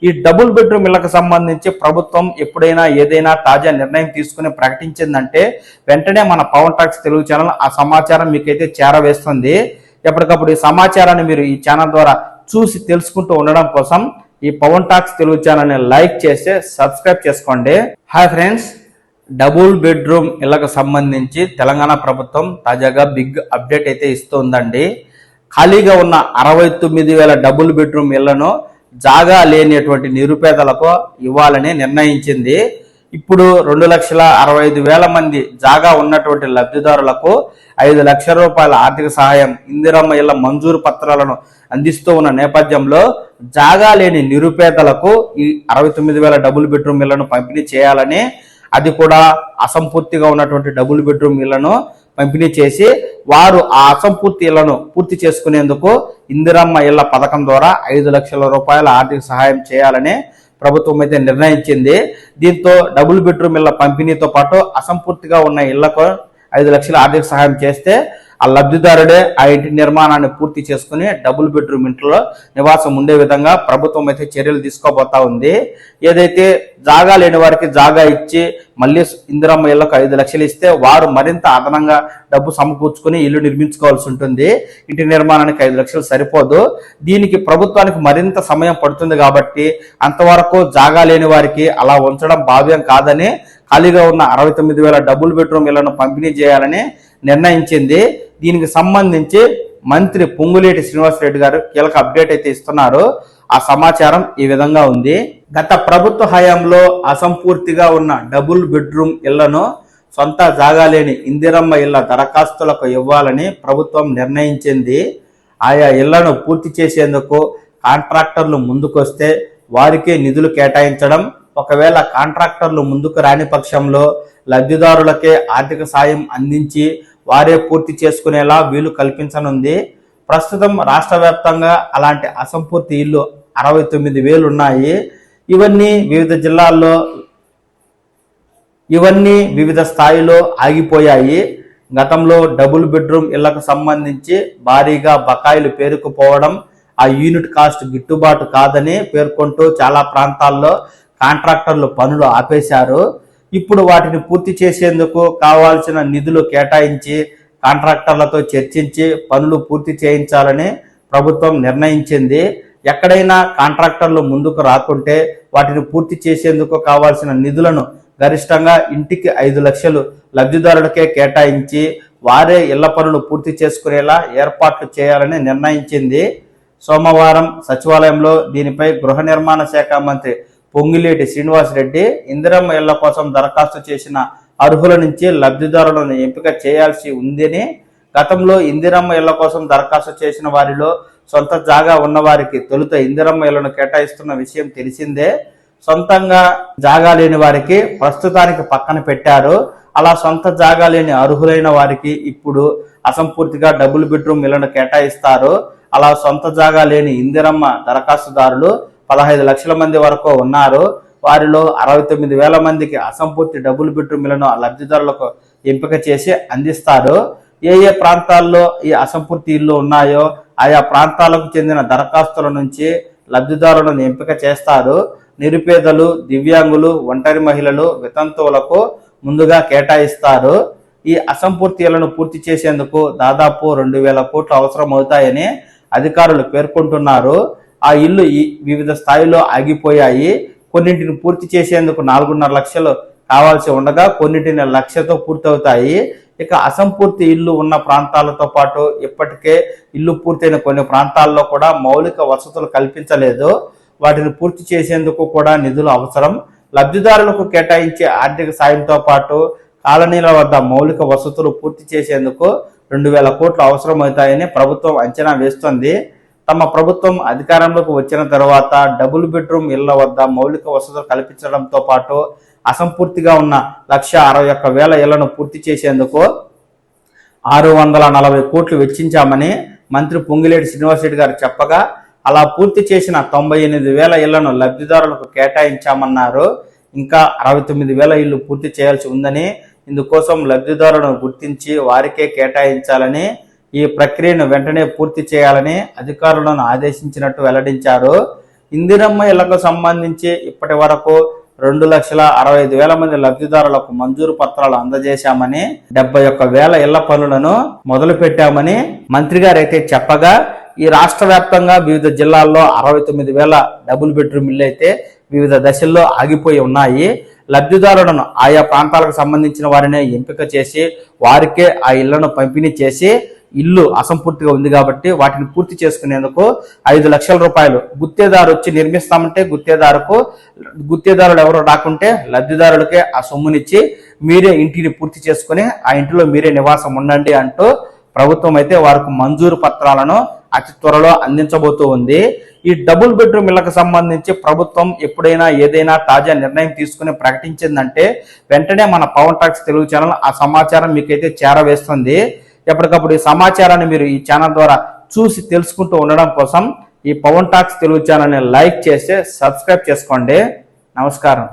ఈ double bedroom ఇళ్లకు సంబంధించి ప్రభుత్వం ఎప్పుడైనా ఏదైనా తాజా నిర్ణయం తీసుకుని ప్రకటించిందంటే వెంటనే మన పవన్ టాక్స్ తెలుగు ఛానల్ ఆ సమాచారం మీకైతే చేరవేస్తుంది. ఎప్పటికప్పుడు ఈ సమాచారాన్ని మీరు ఈ ఛానల్ ద్వారా చూసి తెలుసుకుంటూ ఉండడం కోసం ఈ పవన్ టాక్స్ తెలుగు ఛానల్ని లైక్ చేసి సబ్స్క్రైబ్ చేసుకోండి. హాయ్ ఫ్రెండ్స్, డబుల్ బెడ్రూమ్ ఇళ్లకు సంబంధించి తెలంగాణ ప్రభుత్వం తాజాగా బిగ్ అప్డేట్ అయితే ఇస్తుందండి. ఖాళీగా ఉన్న 69,000 డబుల్ బెడ్రూమ్ ఇళ్లను జాగా లేనిటువంటి నిరుపేదలకు ఇవ్వాలని నిర్ణయించింది. ఇప్పుడు 2,65,000 మంది జాగా ఉన్నటువంటి లబ్ధిదారులకు 5 లక్షల రూపాయల ఆర్థిక సహాయం ఇందిరమ్మ ఇళ్ల మంజూరు పత్రాలను అందిస్తూ ఉన్న నేపథ్యంలో జాగా లేని నిరుపేదలకు ఈ 69,000 డబుల్ బెడ్రూమ్ ఇళ్లను పంపిణీ చేయాలని, అది కూడా అసంపూర్తిగా ఉన్నటువంటి డబుల్ బెడ్రూమ్ ఇళ్లను పంపిణీ చేసి వారు ఆ అసంపూర్తి ఇళ్లను పూర్తి చేసుకునేందుకు ఇందిరమ్మ ఇళ్ల పథకం ద్వారా 5 లక్షల రూపాయల ఆర్థిక సహాయం చేయాలని ప్రభుత్వం అయితే నిర్ణయించింది. దీంతో డబుల్ బెడ్రూమ్ ఇళ్ల పంపిణీతో పాటు అసంపూర్తిగా ఉన్న ఇళ్లకు 5 లక్షల ఆర్థిక సహాయం చేస్తే ఆ లబ్ధిదారుడే ఆ ఇంటి నిర్మాణాన్ని పూర్తి చేసుకుని డబుల్ బెడ్రూమ్ ఇంట్లో నివాసం ఉండే విధంగా ప్రభుత్వం అయితే చర్యలు తీసుకోబోతా ఉంది. ఏదైతే జాగా లేని వారికి జాగా ఇచ్చి మళ్ళీ ఇందిరమ్మ ఇళ్లకు 5 లక్షలు ఇస్తే వారు మరింత అదనంగా డబ్బు సమకూర్చుకుని ఇల్లు నిర్మించుకోవాల్సి ఉంటుంది. ఇంటి నిర్మాణానికి 5 లక్షలు సరిపోదు. దీనికి ప్రభుత్వానికి మరింత సమయం పడుతుంది కాబట్టి అంతవరకు జాగా లేని వారికి అలా ఉంచడం భావ్యం కాదని ఖాళీగా ఉన్న 69,000 డబుల్ బెడ్రూమ్ ఇళ్లను పంపిణీ చేయాలని నిర్ణయించింది. దీనికి సంబంధించి మంత్రి పొంగులేటి శ్రీనివాసరెడ్డి గారు కీలక అప్డేట్ అయితే ఇస్తున్నారు. ఆ సమాచారం ఈ విధంగా ఉంది. గత ప్రభుత్వ హయాంలో అసంపూర్తిగా ఉన్న డబుల్ బెడ్రూమ్ ఇళ్లను సొంత జాగా లేని ఇందిరమ్మ ఇళ్ల దరఖాస్తులకు ఇవ్వాలని ప్రభుత్వం నిర్ణయించింది. ఆయా ఇళ్లను పూర్తి చేసేందుకు కాంట్రాక్టర్లు ముందుకొస్తే వారికే నిధులు కేటాయించడం, ఒకవేళ కాంట్రాక్టర్లు ముందుకు రాని పక్షంలో లబ్ధిదారులకే ఆర్థిక సాయం అందించి వారే పూర్తి చేసుకునేలా వీలు కల్పించనుంది. ప్రస్తుతం రాష్ట్ర వ్యాప్తంగా అలాంటి అసంపూర్తి ఇల్లు 69,000 ఉన్నాయి. ఇవన్నీ వివిధ స్థాయిలో ఆగిపోయాయి. గతంలో డబుల్ బెడ్రూమ్ ఇళ్లకు సంబంధించి భారీగా బకాయిలు పేరుకుపోవడం, ఆ యూనిట్ కాస్ట్ గిట్టుబాటు కాదని పేర్కొంటూ చాలా ప్రాంతాల్లో కాంట్రాక్టర్లు పనులు ఆపేశారు. ఇప్పుడు వాటిని పూర్తి చేసేందుకు కావాల్సిన నిధులు కేటాయించి కాంట్రాక్టర్లతో చర్చించి పనులు పూర్తి చేయించాలని ప్రభుత్వం నిర్ణయించింది. ఎక్కడైనా కాంట్రాక్టర్లు ముందుకు రాకుంటే వాటిని పూర్తి చేసేందుకు కావాల్సిన నిధులను గరిష్టంగా ఇంటికి 5 లక్షలు లబ్ధిదారులకే కేటాయించి వారే ఇళ్ల పనులు పూర్తి చేసుకునేలా ఏర్పాట్లు చేయాలని నిర్ణయించింది. సోమవారం సచివాలయంలో దీనిపై గృహ నిర్మాణ శాఖ మంత్రి పొంగులేటి శ్రీనివాసరెడ్డి ఇందిరమ్మ ఇళ్ల కోసం దరఖాస్తు చేసిన అర్హుల నుంచి లబ్ధిదారులను ఎంపిక చేయాల్సి ఉందని, గతంలో ఇందిరమ్మ ఇళ్ల కోసం దరఖాస్తు చేసిన వారిలో సొంత జాగా ఉన్నవారికి తొలుత ఇందిరమ్మ ఇళ్లను కేటాయిస్తున్న విషయం తెలిసిందే. సొంతంగా జాగా లేని వారికి ప్రస్తుతానికి పక్కన పెట్టారు. అలా సొంత జాగా లేని అర్హులైన వారికి ఇప్పుడు అసంపూర్తిగా డబుల్ బెడ్రూమ్ ఇళ్లను కేటాయిస్తారు. అలా సొంత జాగా లేని ఇందిరమ్మ దరఖాస్తుదారులు 15 లక్షల మంది వరకు ఉన్నారు. వారిలో 69,000 మందికి అసంపూర్తి డబుల్ బెడ్రూమ్ ఇళ్లను లబ్ధిదారులకు ఎంపిక చేసి అందిస్తారు. ఏ ఏ ప్రాంతాల్లో ఈ అసంపూర్తి ఇళ్లు ఉన్నాయో ఆయా ప్రాంతాలకు చెందిన దరఖాస్తుల నుంచి లబ్ధిదారులను ఎంపిక చేస్తారు. నిరుపేదలు, దివ్యాంగులు, ఒంటరి మహిళలు, వితంతువులకు ముందుగా కేటాయిస్తారు. ఈ అసంపూర్తి ఇళ్లను పూర్తి చేసేందుకు దాదాపు 2,000 కోట్లు అవసరం అవుతాయని అధికారులు పేర్కొంటున్నారు. ఆ ఇల్లు వివిధ స్థాయిలో ఆగిపోయాయి. కొన్నింటిని పూర్తి చేసేందుకు 4.5 లక్షలు కావాల్సి ఉండగా కొన్నింటిని 1 లక్షతో పూర్తవుతాయి. ఇక అసంపూర్తి ఇల్లు ఉన్న ప్రాంతాలతో పాటు ఇప్పటికే ఇల్లు పూర్తయిన కొన్ని ప్రాంతాల్లో కూడా మౌలిక వసతులు కల్పించలేదు. వాటిని పూర్తి చేసేందుకు కూడా నిధులు అవసరం. లబ్ధిదారులకు కేటాయించే ఆర్థిక సాయంతో పాటు కాలనీల వద్ద మౌలిక వసతులు పూర్తి చేసేందుకు 2,000 కోట్లు అవసరమవుతాయని ప్రభుత్వం అంచనా వేస్తోంది. తమ ప్రభుత్వం అధికారంలోకి వచ్చిన తర్వాత డబుల్ బెడ్రూమ్ ఇళ్ల వద్ద మౌలిక వసతులు కల్పించడంతో పాటు అసంపూర్తిగా ఉన్న 1,61,000 ఇళ్లను పూర్తి చేసేందుకు 640 కోట్లు వెచ్చించామని మంత్రి పొంగులేటి శ్రీనివాసరెడ్డి గారు చెప్పగా, అలా పూర్తి చేసిన 98,000 ఇళ్లను లబ్ధిదారులకు కేటాయించామన్నారు. ఇంకా 69,000 ఇళ్లు పూర్తి చేయాల్సి ఉందని, ఇందుకోసం లబ్ధిదారులను గుర్తించి వారికే కేటాయించాలని, ఈ ప్రక్రియను వెంటనే పూర్తి చేయాలని అధికారులను ఆదేశించినట్టు వెల్లడించారు. ఇందిరమ్మ ఇళ్లకు సంబంధించి ఇప్పటి వరకు 2,65,000 మంది లబ్ధిదారులకు మంజూరు పత్రాలు అందజేశామని, 71,000 ఇళ్ల పనులను మొదలు పెట్టామని మంత్రి గారు అయితే చెప్పగా, ఈ రాష్ట్ర వ్యాప్తంగా వివిధ జిల్లాల్లో 69,000 డబుల్ బెడ్రూమ్ ఇళ్లు అయితే వివిధ దశల్లో ఆగిపోయి ఉన్నాయి. లబ్ధిదారులను ఆయా ప్రాంతాలకు సంబంధించిన వారినే ఎంపిక చేసి వారికే ఆ ఇళ్లను పంపిణీ చేసి, ఇల్లు అసంపూర్తిగా ఉంది కాబట్టి వాటిని పూర్తి చేసుకునేందుకు 5 లక్షల రూపాయలు గుత్తేదారు వచ్చి నిర్మిస్తామంటే గుత్తేదారులు ఎవరు రాకుంటే లబ్ధిదారులకే ఆ సొమ్మునిచ్చి మీరే ఇంటిని పూర్తి చేసుకుని ఆ ఇంటిలో మీరే నివాసం ఉండండి అంటూ ప్రభుత్వం అయితే వారికి మంజూరు పత్రాలను అతి త్వరలో అందించబోతూ ఉంది. ఈ డబుల్ బెడ్రూమ్ ఇళ్లకు సంబంధించి ప్రభుత్వం ఎప్పుడైనా ఏదైనా తాజా నిర్ణయం తీసుకుని ప్రకటించిందంటే వెంటనే మన పవన్ టాక్స్ తెలుగు ఛానల్ ఆ సమాచారం మీకైతే చేరవేస్తుంది. ఎప్పటికప్పుడు ఈ సమాచారాన్ని మీరు ఈ ఛానల్ ద్వారా చూసి తెలుసుకుంటూ ఉండడం కోసం ఈ పవన్ టాక్స్ తెలుగు ఛానల్ని లైక్ చేసి సబ్స్క్రైబ్ చేసుకోండి. నమస్కారం.